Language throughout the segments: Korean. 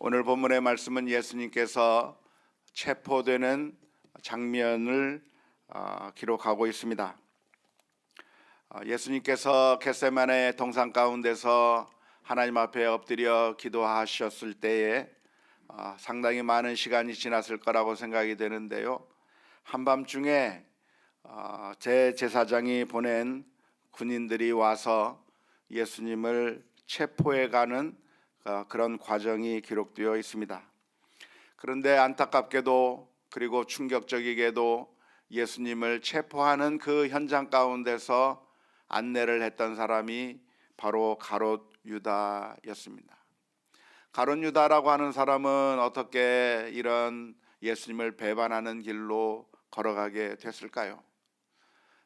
오늘 본문의 말씀은 예수님께서 체포되는 장면을 기록하고 있습니다. 예수님께서 겟세마네 동산 가운데서 하나님 앞에 엎드려 기도하셨을 때에 상당히 많은 시간이 지났을 거라고 생각이 되는데요. 한밤중에 제사장이 보낸 군인들이 와서 예수님을 체포해가는 그런 과정이 기록되어 있습니다. 그런데 안타깝게도 그리고 충격적이게도 예수님을 체포하는 그 현장 가운데서 안내를 했던 사람이 바로 가롯 유다였습니다. 가롯 유다라고 하는 사람은 어떻게 이런 예수님을 배반하는 길로 걸어가게 됐을까요?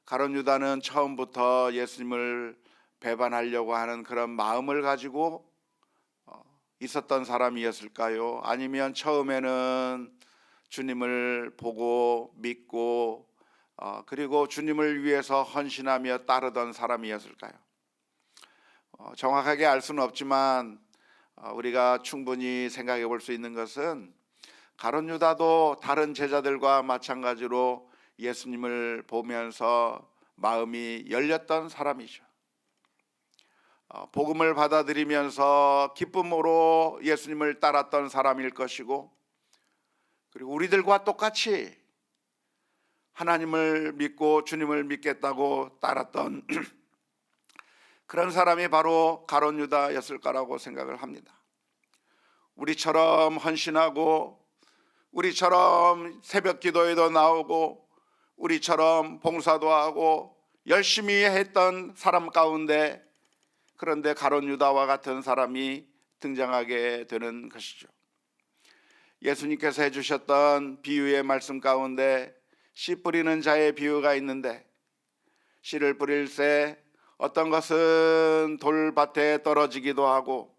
가롯 유다는 처음부터 예수님을 배반하려고 하는 그런 마음을 가지고 있었던 사람이었을까요? 아니면 처음에는 주님을 보고 믿고 그리고 주님을 위해서 헌신하며 따르던 사람이었을까요? 정확하게 알 수는 없지만 우리가 충분히 생각해 볼 수 있는 것은 가롯 유다도 다른 제자들과 마찬가지로 예수님을 보면서 마음이 열렸던 사람이죠. 복음을 받아들이면서 기쁨으로 예수님을 따랐던 사람일 것이고, 그리고 우리들과 똑같이 하나님을 믿고 주님을 믿겠다고 따랐던 그런 사람이 바로 가롯 유다였을 거라고 생각을 합니다. 우리처럼 헌신하고 우리처럼 새벽 기도에도 나오고 우리처럼 봉사도 하고 열심히 했던 사람 가운데, 그런데 가롯 유다와 같은 사람이 등장하게 되는 것이죠. 예수님께서 해주셨던 비유의 말씀 가운데 씨 뿌리는 자의 비유가 있는데, 씨를 뿌릴 때 어떤 것은 돌밭에 떨어지기도 하고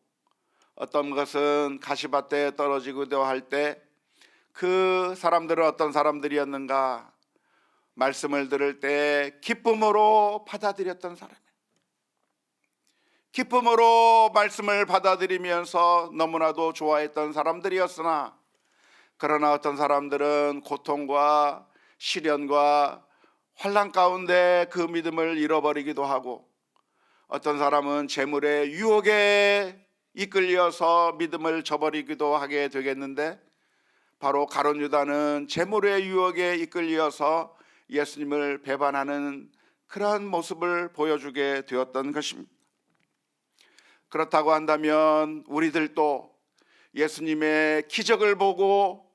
어떤 것은 가시밭에 떨어지기도 할 때 그 사람들은 어떤 사람들이었는가? 말씀을 들을 때 기쁨으로 받아들였던 사람이에요. 기쁨으로 말씀을 받아들이면서 너무나도 좋아했던 사람들이었으나, 그러나 어떤 사람들은 고통과 시련과 환난 가운데 그 믿음을 잃어버리기도 하고, 어떤 사람은 재물의 유혹에 이끌려서 믿음을 저버리기도 하게 되겠는데, 바로 가롯 유다는 재물의 유혹에 이끌려서 예수님을 배반하는 그런 모습을 보여주게 되었던 것입니다. 그렇다고 한다면 우리들도 예수님의 기적을 보고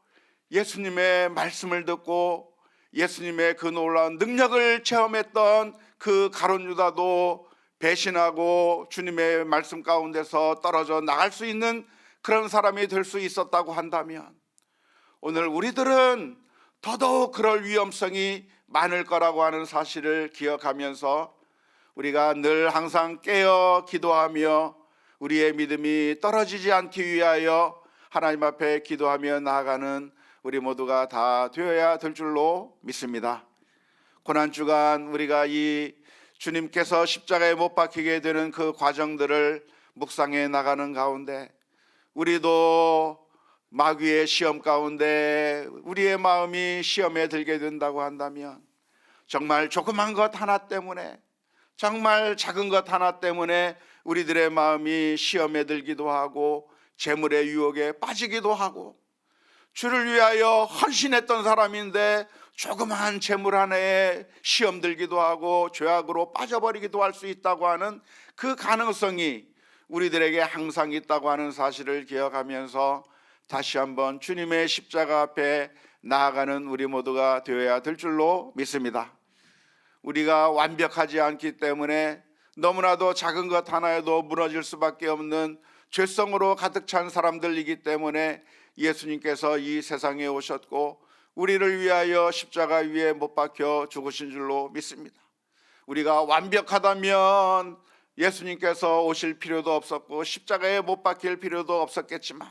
예수님의 말씀을 듣고 예수님의 그 놀라운 능력을 체험했던 그 가롯 유다도 배신하고 주님의 말씀 가운데서 떨어져 나갈 수 있는 그런 사람이 될 수 있었다고 한다면, 오늘 우리들은 더더욱 그럴 위험성이 많을 거라고 하는 사실을 기억하면서 우리가 늘 항상 깨어 기도하며 우리의 믿음이 떨어지지 않기 위하여 하나님 앞에 기도하며 나아가는 우리 모두가 다 되어야 될 줄로 믿습니다. 고난주간 우리가 이 주님께서 십자가에 못 박히게 되는 그 과정들을 묵상해 나가는 가운데, 우리도 마귀의 시험 가운데 우리의 마음이 시험에 들게 된다고 한다면, 정말 조그만 것 하나 때문에, 정말 작은 것 하나 때문에 우리들의 마음이 시험에 들기도 하고 재물의 유혹에 빠지기도 하고, 주를 위하여 헌신했던 사람인데 조그만 재물 하나에 시험 들기도 하고 죄악으로 빠져버리기도 할 수 있다고 하는 그 가능성이 우리들에게 항상 있다고 하는 사실을 기억하면서 다시 한번 주님의 십자가 앞에 나아가는 우리 모두가 되어야 될 줄로 믿습니다. 우리가 완벽하지 않기 때문에 너무나도 작은 것 하나에도 무너질 수밖에 없는 죄성으로 가득 찬 사람들이기 때문에 예수님께서 이 세상에 오셨고 우리를 위하여 십자가 위에 못 박혀 죽으신 줄로 믿습니다. 우리가 완벽하다면 예수님께서 오실 필요도 없었고 십자가에 못 박힐 필요도 없었겠지만,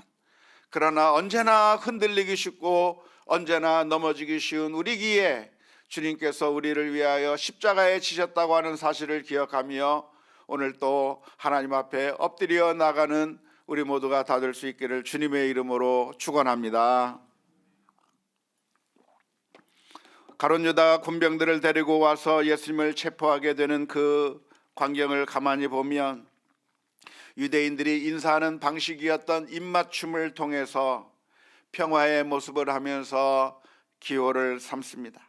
그러나 언제나 흔들리기 쉽고 언제나 넘어지기 쉬운 우리기에 주님께서 우리를 위하여 십자가에 지셨다고 하는 사실을 기억하며 오늘 또 하나님 앞에 엎드려 나가는 우리 모두가 다 될 수 있기를 주님의 이름으로 축원합니다. 가룟 유다가 군병들을 데리고 와서 예수님을 체포하게 되는 그 광경을 가만히 보면 유대인들이 인사하는 방식이었던 입맞춤을 통해서 평화의 모습을 하면서 기호를 삼습니다.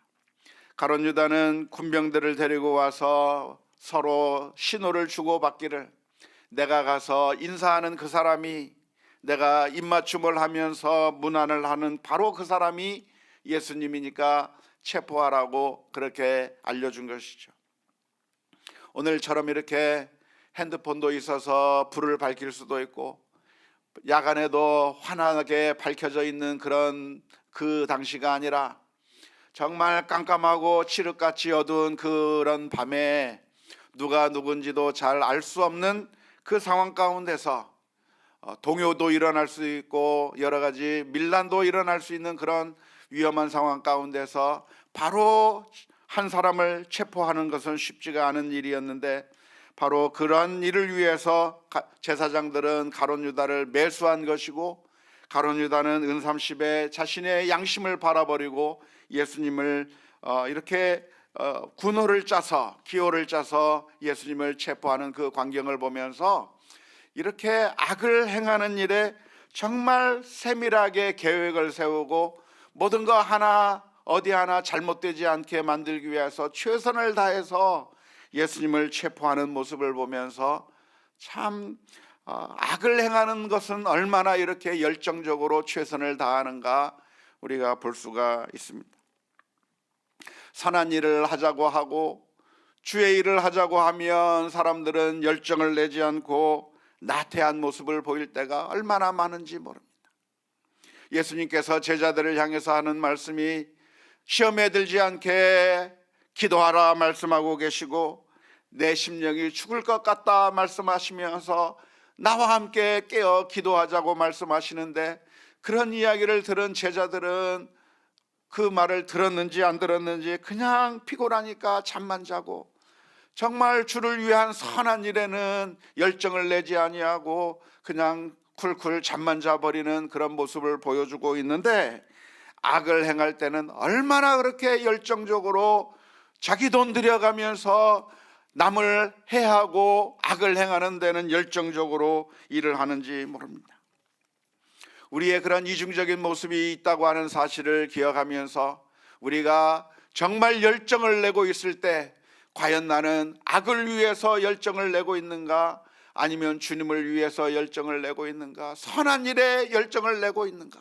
가룟 유다는 군병들을 데리고 와서 서로 신호를 주고받기를, 내가 가서 인사하는 그 사람이, 내가 입맞춤을 하면서 문안을 하는 바로 그 사람이 예수님이니까 체포하라고 그렇게 알려준 것이죠. 오늘처럼 이렇게 핸드폰도 있어서 불을 밝힐 수도 있고 야간에도 환하게 밝혀져 있는 그런 그 당시가 아니라 정말 깜깜하고 칠흑같이 어두운 그런 밤에 누가 누군지도 잘 알 수 없는 그 상황 가운데서 동요도 일어날 수 있고 여러 가지 밀란도 일어날 수 있는 그런 위험한 상황 가운데서 바로 한 사람을 체포하는 것은 쉽지가 않은 일이었는데, 바로 그런 일을 위해서 제사장들은 가룟 유다를 매수한 것이고, 가룟 유다는 은30에 자신의 양심을 바라버리고 예수님을 이렇게 군호를 짜서, 기호를 짜서 예수님을 체포하는 그 광경을 보면서 이렇게 악을 행하는 일에 정말 세밀하게 계획을 세우고 모든 거 하나 어디 하나 잘못되지 않게 만들기 위해서 최선을 다해서 예수님을 체포하는 모습을 보면서 참 악을 행하는 것은 얼마나 이렇게 열정적으로 최선을 다하는가 우리가 볼 수가 있습니다. 선한 일을 하자고 하고 주의 일을 하자고 하면 사람들은 열정을 내지 않고 나태한 모습을 보일 때가 얼마나 많은지 모릅니다. 예수님께서 제자들을 향해서 하는 말씀이 시험에 들지 않게 기도하라 말씀하고 계시고, 내 심령이 죽을 것 같다 말씀하시면서 나와 함께 깨어 기도하자고 말씀하시는데, 그런 이야기를 들은 제자들은 그 말을 들었는지 안 들었는지 그냥 피곤하니까 잠만 자고, 정말 주를 위한 선한 일에는 열정을 내지 아니하고 그냥 쿨쿨 잠만 자버리는 그런 모습을 보여주고 있는데, 악을 행할 때는 얼마나 그렇게 열정적으로 자기 돈 들여가면서 남을 해하고 악을 행하는 데는 열정적으로 일을 하는지 모릅니다. 우리의 그런 이중적인 모습이 있다고 하는 사실을 기억하면서 우리가 정말 열정을 내고 있을 때 과연 나는 악을 위해서 열정을 내고 있는가, 아니면 주님을 위해서 열정을 내고 있는가, 선한 일에 열정을 내고 있는가,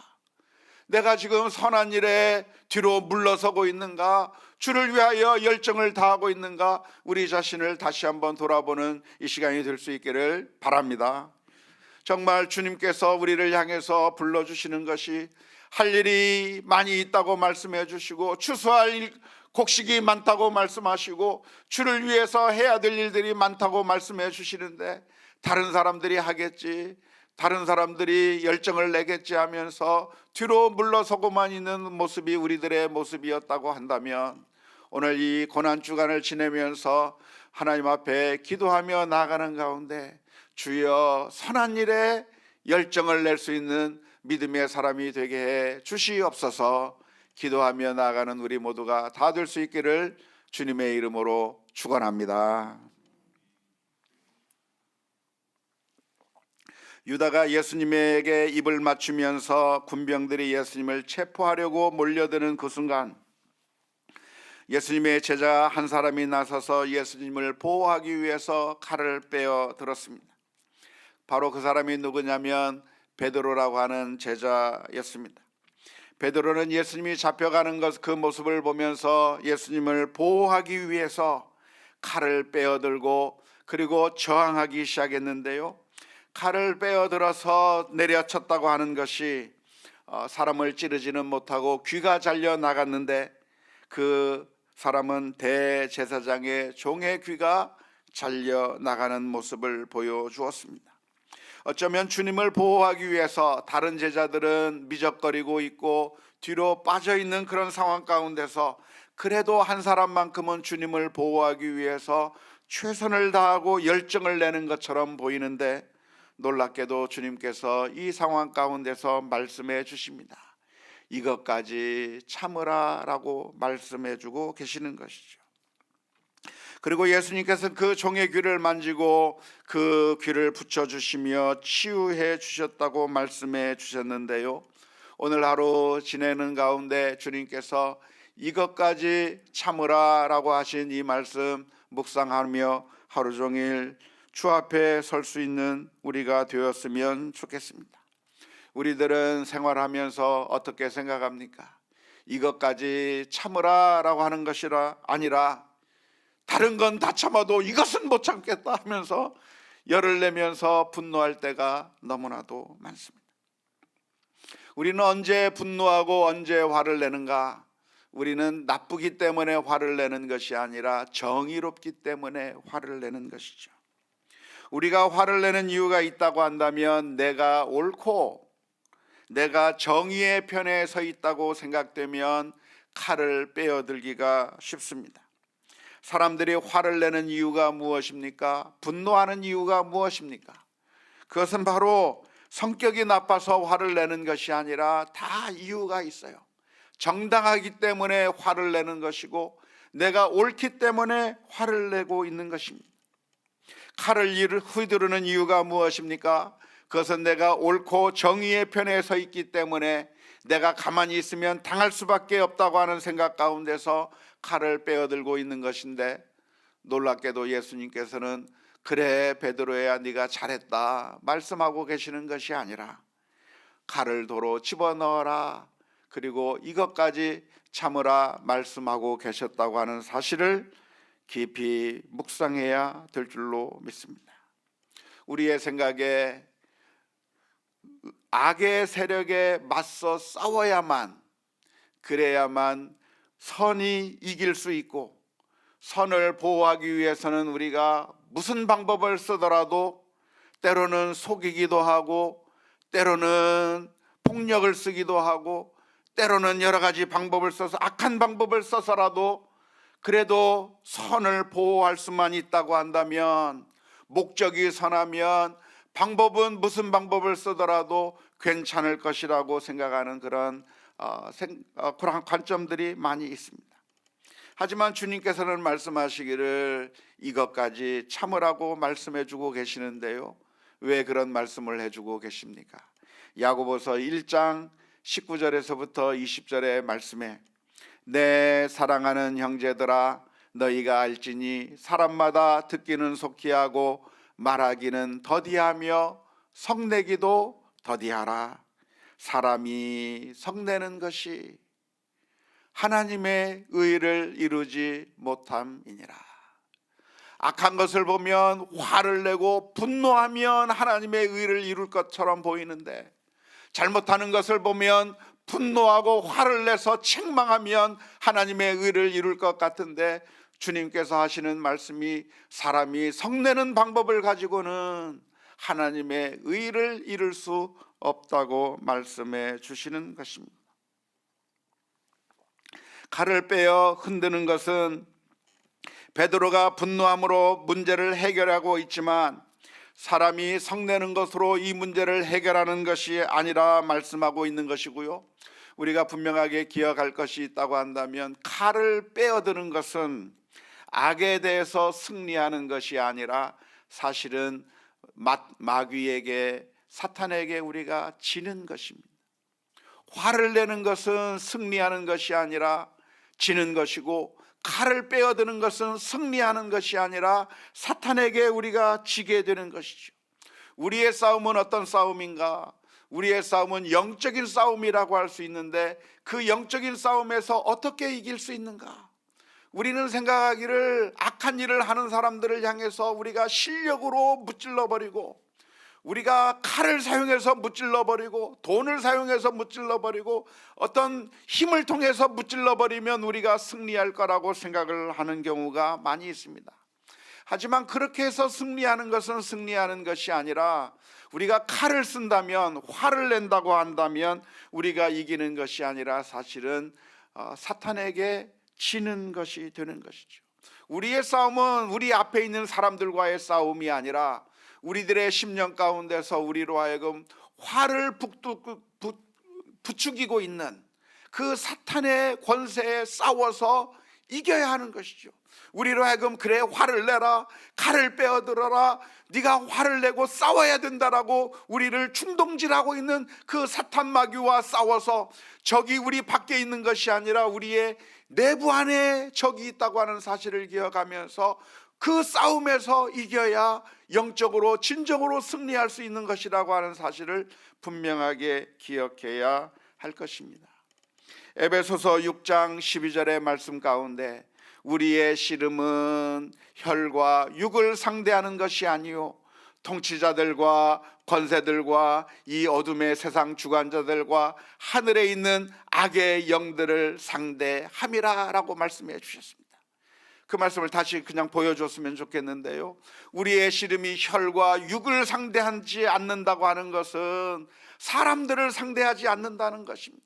내가 지금 선한 일에 뒤로 물러서고 있는가, 주를 위하여 열정을 다하고 있는가, 우리 자신을 다시 한번 돌아보는 이 시간이 될 수 있기를 바랍니다. 정말 주님께서 우리를 향해서 불러주시는 것이 할 일이 많이 있다고 말씀해 주시고, 추수할 곡식이 많다고 말씀하시고, 주를 위해서 해야 될 일들이 많다고 말씀해 주시는데, 다른 사람들이 하겠지, 다른 사람들이 열정을 내겠지 하면서 뒤로 물러서고만 있는 모습이 우리들의 모습이었다고 한다면, 오늘 이 고난주간을 지내면서 하나님 앞에 기도하며 나아가는 가운데 주여 선한 일에 열정을 낼 수 있는 믿음의 사람이 되게 해 주시옵소서. 기도하며 나아가는 우리 모두가 다 될 수 있기를 주님의 이름으로 축원합니다. 유다가 예수님에게 입을 맞추면서 군병들이 예수님을 체포하려고 몰려드는 그 순간, 예수님의 제자 한 사람이 나서서 예수님을 보호하기 위해서 칼을 빼어 들었습니다. 바로 그 사람이 누구냐면 베드로라고 하는 제자였습니다. 베드로는 예수님이 잡혀가는 그 모습을 보면서 예수님을 보호하기 위해서 칼을 빼어들고 그리고 저항하기 시작했는데요, 칼을 빼어들어서 내려쳤다고 하는 것이 사람을 찌르지는 못하고 귀가 잘려 나갔는데, 그 사람은 대제사장의 종의 귀가 잘려 나가는 모습을 보여주었습니다. 어쩌면 주님을 보호하기 위해서 다른 제자들은 미적거리고 있고 뒤로 빠져 있는 그런 상황 가운데서 그래도 한 사람만큼은 주님을 보호하기 위해서 최선을 다하고 열정을 내는 것처럼 보이는데, 놀랍게도 주님께서 이 상황 가운데서 말씀해 주십니다. 이것까지 참으라 라고 말씀해 주고 계시는 것이죠. 그리고 예수님께서 그 종의 귀를 만지고 그 귀를 붙여주시며 치유해 주셨다고 말씀해 주셨는데요, 오늘 하루 지내는 가운데 주님께서 이것까지 참으라 라고 하신 이 말씀 묵상하며 하루 종일 주 앞에 설 수 있는 우리가 되었으면 좋겠습니다. 우리들은 생활하면서 어떻게 생각합니까? 이것까지 참으라 라고 하는 것이 아니라 다른 건 다 참아도 이것은 못 참겠다 하면서 열을 내면서 분노할 때가 너무나도 많습니다. 우리는 언제 분노하고 언제 화를 내는가? 우리는 나쁘기 때문에 화를 내는 것이 아니라 정의롭기 때문에 화를 내는 것이죠. 우리가 화를 내는 이유가 있다고 한다면 내가 옳고 내가 정의의 편에 서 있다고 생각되면 칼을 빼어들기가 쉽습니다. 사람들이 화를 내는 이유가 무엇입니까? 분노하는 이유가 무엇입니까? 그것은 바로 성격이 나빠서 화를 내는 것이 아니라 다 이유가 있어요. 정당하기 때문에 화를 내는 것이고 내가 옳기 때문에 화를 내고 있는 것입니다. 칼을 휘두르는 이유가 무엇입니까? 그것은 내가 옳고 정의의 편에 서 있기 때문에 내가 가만히 있으면 당할 수밖에 없다고 하는 생각 가운데서 칼을 빼어들고 있는 것인데, 놀랍게도 예수님께서는 그래 베드로야 네가 잘했다 말씀하고 계시는 것이 아니라 칼을 도로 집어넣어라, 그리고 이것까지 참으라 말씀하고 계셨다고 하는 사실을 깊이 묵상해야 될 줄로 믿습니다. 우리의 생각에 악의 세력에 맞서 싸워야만, 그래야만 선이 이길 수 있고, 선을 보호하기 위해서는 우리가 무슨 방법을 쓰더라도 때로는 속이기도 하고 때로는 폭력을 쓰기도 하고 때로는 여러 가지 방법을 써서 악한 방법을 써서라도 그래도 선을 보호할 수만 있다고 한다면, 목적이 선하면 방법은 무슨 방법을 쓰더라도 괜찮을 것이라고 생각하는 그런 관점들이 많이 있습니다. 하지만 주님께서는 말씀하시기를 이것까지 참으라고 말씀해 주고 계시는데요, 왜 그런 말씀을 해주고 계십니까? 야고보서 1장 19절에서부터 20절의 말씀에 내 사랑하는 형제들아 너희가 알지니 사람마다 듣기는 속히 하고 말하기는 더디하며 성내기도 더디하라. 사람이 성내는 것이 하나님의 의를 이루지 못함이니라. 악한 것을 보면 화를 내고 분노하면 하나님의 의를 이룰 것처럼 보이는데, 잘못하는 것을 보면 분노하고 화를 내서 책망하면 하나님의 의를 이룰 것 같은데, 주님께서 하시는 말씀이 사람이 성내는 방법을 가지고는 하나님의 의를 이룰 수 없다고 말씀해 주시는 것입니다. 칼을 빼어 흔드는 것은 베드로가 분노함으로 문제를 해결하고 있지만 사람이 성내는 것으로 이 문제를 해결하는 것이 아니라 말씀하고 있는 것이고요, 우리가 분명하게 기억할 것이 있다고 한다면 칼을 빼어드는 것은 악에 대해서 승리하는 것이 아니라 사실은 마귀에게, 사탄에게 우리가 지는 것입니다. 화를 내는 것은 승리하는 것이 아니라 지는 것이고, 칼을 빼어드는 것은 승리하는 것이 아니라 사탄에게 우리가 지게 되는 것이죠. 우리의 싸움은 어떤 싸움인가? 우리의 싸움은 영적인 싸움이라고 할 수 있는데, 그 영적인 싸움에서 어떻게 이길 수 있는가? 우리는 생각하기를 악한 일을 하는 사람들을 향해서 우리가 실력으로 무찔러버리고, 우리가 칼을 사용해서 무찔러버리고 돈을 사용해서 무찔러버리고 어떤 힘을 통해서 무찔러버리면 우리가 승리할 거라고 생각을 하는 경우가 많이 있습니다. 하지만 그렇게 해서 승리하는 것은 승리하는 것이 아니라, 우리가 칼을 쓴다면, 화를 낸다고 한다면 우리가 이기는 것이 아니라 사실은 사탄에게 지는 것이 되는 것이죠. 우리의 싸움은 우리 앞에 있는 사람들과의 싸움이 아니라 우리들의 심령 가운데서 우리로 하여금 화를 부추기고 있는 그 사탄의 권세에 싸워서 이겨야 하는 것이죠. 우리로 하여금 그래 화를 내라, 칼을 빼어들어라, 네가 화를 내고 싸워야 된다라고 우리를 충동질하고 있는 그 사탄 마귀와 싸워서 적이 우리 밖에 있는 것이 아니라 우리의 내부 안에 적이 있다고 하는 사실을 기억하면서 그 싸움에서 이겨야 영적으로 진정으로 승리할 수 있는 것이라고 하는 사실을 분명하게 기억해야 할 것입니다. 에베소서 6장 12절의 말씀 가운데 우리의 씨름은 혈과 육을 상대하는 것이 아니요 통치자들과 권세들과 이 어둠의 세상 주관자들과 하늘에 있는 악의 영들을 상대함이라 라고 말씀해 주셨습니다. 그 말씀을 다시 그냥 보여줬으면 좋겠는데요, 우리의 씨름이 혈과 육을 상대하지 않는다고 하는 것은 사람들을 상대하지 않는다는 것입니다.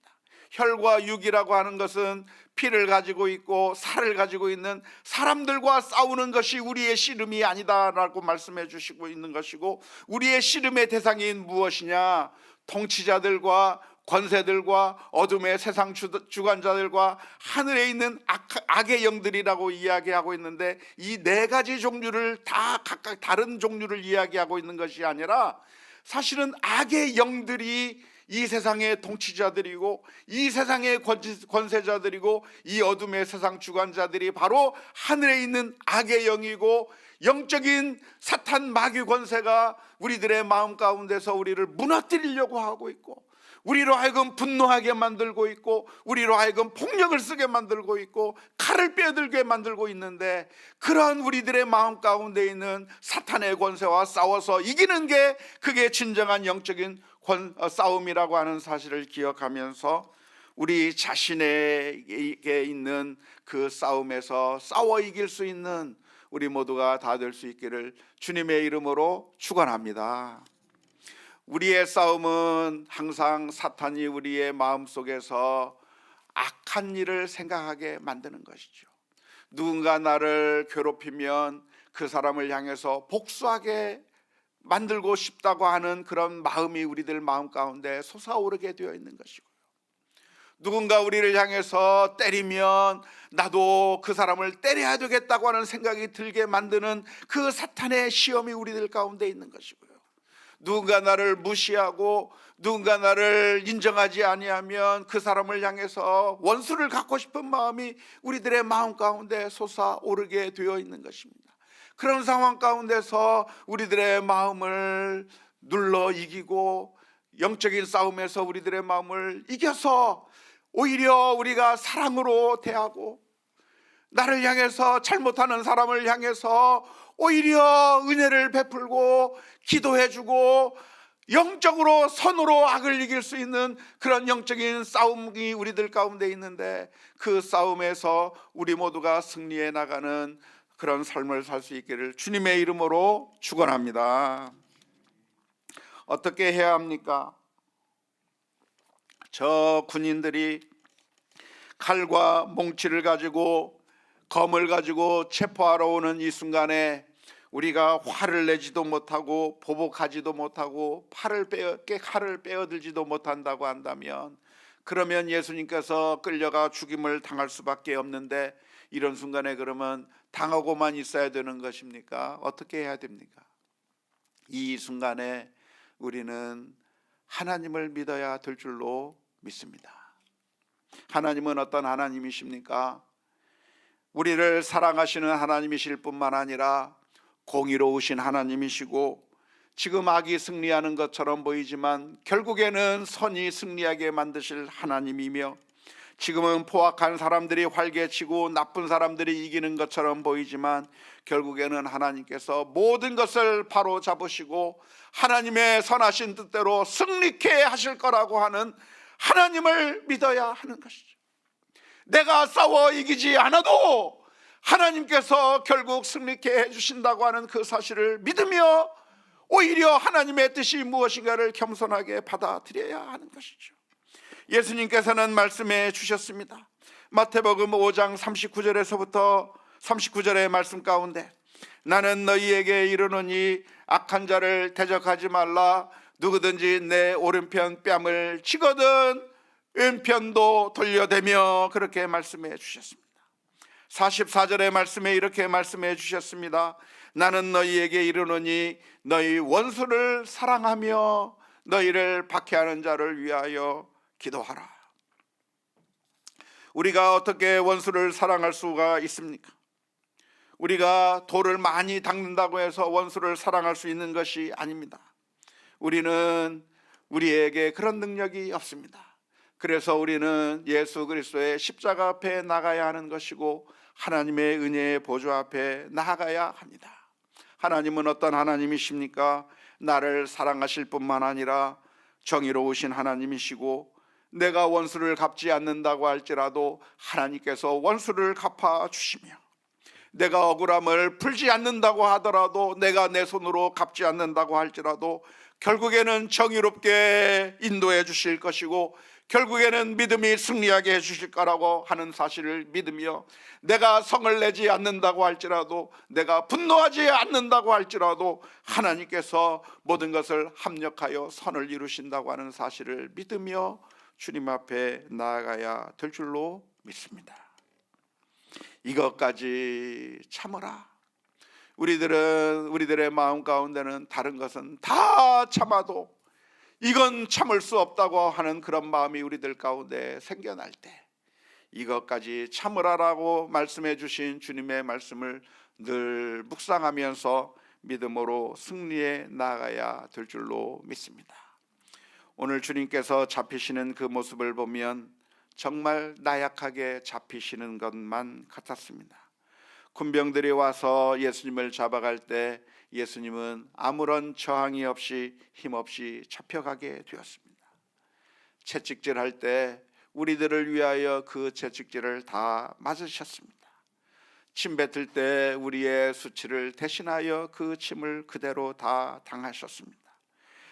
혈과 육이라고 하는 것은 피를 가지고 있고 살을 가지고 있는 사람들과 싸우는 것이 우리의 씨름이 아니다라고 말씀해 주시고 있는 것이고, 우리의 씨름의 대상이 무엇이냐? 통치자들과 권세들과 어둠의 세상 주관자들과 하늘에 있는 악의 영들이라고 이야기하고 있는데, 이 네 가지 종류를 다 각각 다른 종류를 이야기하고 있는 것이 아니라 사실은 악의 영들이 이 세상의 통치자들이고 이 세상의 권세자들이고 이 어둠의 세상 주관자들이 바로 하늘에 있는 악의 영이고, 영적인 사탄 마귀 권세가 우리들의 마음 가운데서 우리를 무너뜨리려고 하고 있고, 우리로 하여금 분노하게 만들고 있고, 우리로 하여금 폭력을 쓰게 만들고 있고, 칼을 빼들게 만들고 있는데, 그런 우리들의 마음 가운데 있는 사탄의 권세와 싸워서 이기는 게 그게 진정한 영적인 싸움이라고 하는 사실을 기억하면서 우리 자신에게 있는 그 싸움에서 싸워 이길 수 있는 우리 모두가 다 될 수 있기를 주님의 이름으로 축원합니다. 우리의 싸움은 항상 사탄이 우리의 마음속에서 악한 일을 생각하게 만드는 것이죠. 누군가 나를 괴롭히면 그 사람을 향해서 복수하게 만들고 싶다고 하는 그런 마음이 우리들 마음 가운데 솟아오르게 되어 있는 것이고요, 누군가 우리를 향해서 때리면 나도 그 사람을 때려야 되겠다고 하는 생각이 들게 만드는 그 사탄의 시험이 우리들 가운데 있는 것이고요, 누군가 나를 무시하고 누군가 나를 인정하지 아니하면 그 사람을 향해서 원수를 갖고 싶은 마음이 우리들의 마음 가운데 솟아오르게 되어 있는 것입니다. 그런 상황 가운데서 우리들의 마음을 눌러 이기고 영적인 싸움에서 우리들의 마음을 이겨서 오히려 우리가 사랑으로 대하고, 나를 향해서 잘못하는 사람을 향해서 오히려 은혜를 베풀고 기도해주고 영적으로 선으로 악을 이길 수 있는 그런 영적인 싸움이 우리들 가운데 있는데, 그 싸움에서 우리 모두가 승리해 나가는 그런 삶을 살 수 있기를 주님의 이름으로 축원합니다. 어떻게 해야 합니까? 저 군인들이 칼과 몽치를 가지고 검을 가지고 체포하러 오는 이 순간에 우리가 화를 내지도 못하고 보복하지도 못하고 칼을 빼어들지도 못한다고 한다면, 그러면 예수님께서 끌려가 죽임을 당할 수밖에 없는데, 이런 순간에 그러면 당하고만 있어야 되는 것입니까? 어떻게 해야 됩니까? 이 순간에 우리는 하나님을 믿어야 될 줄로 믿습니다. 하나님은 어떤 하나님이십니까? 우리를 사랑하시는 하나님이실 뿐만 아니라 공의로우신 하나님이시고, 지금 악이 승리하는 것처럼 보이지만 결국에는 선이 승리하게 만드실 하나님이며, 지금은 포악한 사람들이 활개치고 나쁜 사람들이 이기는 것처럼 보이지만 결국에는 하나님께서 모든 것을 바로 잡으시고 하나님의 선하신 뜻대로 승리케 하실 거라고 하는 하나님을 믿어야 하는 것이죠. 내가 싸워 이기지 않아도 하나님께서 결국 승리케 해주신다고 하는 그 사실을 믿으며 오히려 하나님의 뜻이 무엇인가를 겸손하게 받아들여야 하는 것이죠. 예수님께서는 말씀해 주셨습니다. 마태복음 5장 39절에서부터 39절의 말씀 가운데 나는 너희에게 이르노니 악한 자를 대적하지 말라. 누구든지 내 오른편 뺨을 치거든 왼편도 돌려대며, 그렇게 말씀해 주셨습니다. 44절의 말씀에 이렇게 말씀해 주셨습니다. 나는 너희에게 이르노니 너희 원수를 사랑하며 너희를 박해하는 자를 위하여 기도하라. 우리가 어떻게 원수를 사랑할 수가 있습니까? 우리가 돌을 많이 닦는다고 해서 원수를 사랑할 수 있는 것이 아닙니다. 우리는 우리에게 그런 능력이 없습니다. 그래서 우리는 예수 그리스도의 십자가 앞에 나가야 하는 것이고 하나님의 은혜의 보좌 앞에 나아가야 합니다. 하나님은 어떤 하나님이십니까? 나를 사랑하실 뿐만 아니라 정의로우신 하나님이시고, 내가 원수를 갚지 않는다고 할지라도 하나님께서 원수를 갚아주시며, 내가 억울함을 풀지 않는다고 하더라도, 내가 내 손으로 갚지 않는다고 할지라도 결국에는 정의롭게 인도해 주실 것이고 결국에는 믿음이 승리하게 해주실 거라고 하는 사실을 믿으며, 내가 성을 내지 않는다고 할지라도, 내가 분노하지 않는다고 할지라도 하나님께서 모든 것을 합력하여 선을 이루신다고 하는 사실을 믿으며 주님 앞에 나아가야 될 줄로 믿습니다. 이것까지 참으라. 우리들의 마음 가운데는 다른 것은 다 참아도 이건 참을 수 없다고 하는 그런 마음이 우리들 가운데 생겨날 때, 이것까지 참으라라고 말씀해 주신 주님의 말씀을 늘 묵상하면서 믿음으로 승리해 나아가야 될 줄로 믿습니다. 오늘 주님께서 잡히시는 그 모습을 보면 정말 나약하게 잡히시는 것만 같았습니다. 군병들이 와서 예수님을 잡아갈 때 예수님은 아무런 저항이 없이 힘없이 잡혀가게 되었습니다. 채찍질할 때 우리들을 위하여 그 채찍질을 다 맞으셨습니다. 침 뱉을 때 우리의 수치를 대신하여 그 침을 그대로 다 당하셨습니다.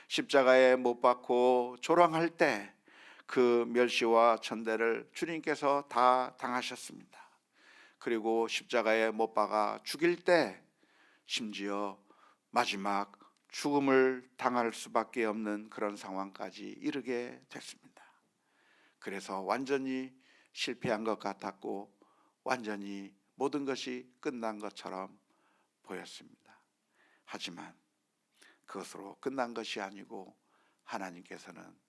십자가에 못 박고 조롱할 때 그 멸시와 천대를 주님께서 다 당하셨습니다. 그리고 십자가에 못 박아 죽일 때 심지어 마지막 죽음을 당할 수밖에 없는 그런 상황까지 이르게 됐습니다. 그래서 완전히 실패한 것 같았고 완전히 모든 것이 끝난 것처럼 보였습니다. 하지만 그것으로 끝난 것이 아니고 하나님께서는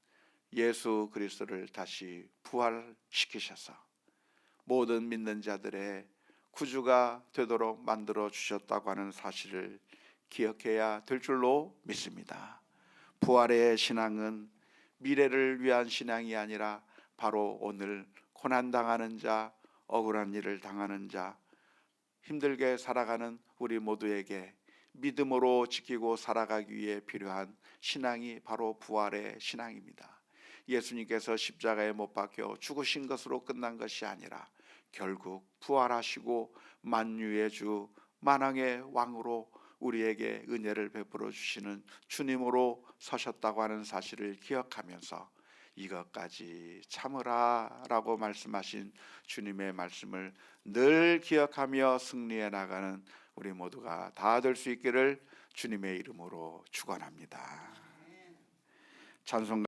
예수 그리스도를 다시 부활시키셔서 모든 믿는 자들의 구주가 되도록 만들어 주셨다고 하는 사실을 기억해야 될 줄로 믿습니다. 부활의 신앙은 미래를 위한 신앙이 아니라 바로 오늘 고난당하는 자, 억울한 일을 당하는 자, 힘들게 살아가는 우리 모두에게 믿음으로 지키고 살아가기 위해 필요한 신앙이 바로 부활의 신앙입니다. 예수님께서 십자가에 못 박혀 죽으신 것으로 끝난 것이 아니라 결국 부활하시고 만유의 주 만왕의 왕으로 우리에게 은혜를 베풀어 주시는 주님으로 서셨다고 하는 사실을 기억하면서 이것까지 참으라 라고 말씀하신 주님의 말씀을 늘 기억하며 승리해 나가는 우리 모두가 다 될 수 있기를 주님의 이름으로 축원합니다. 찬송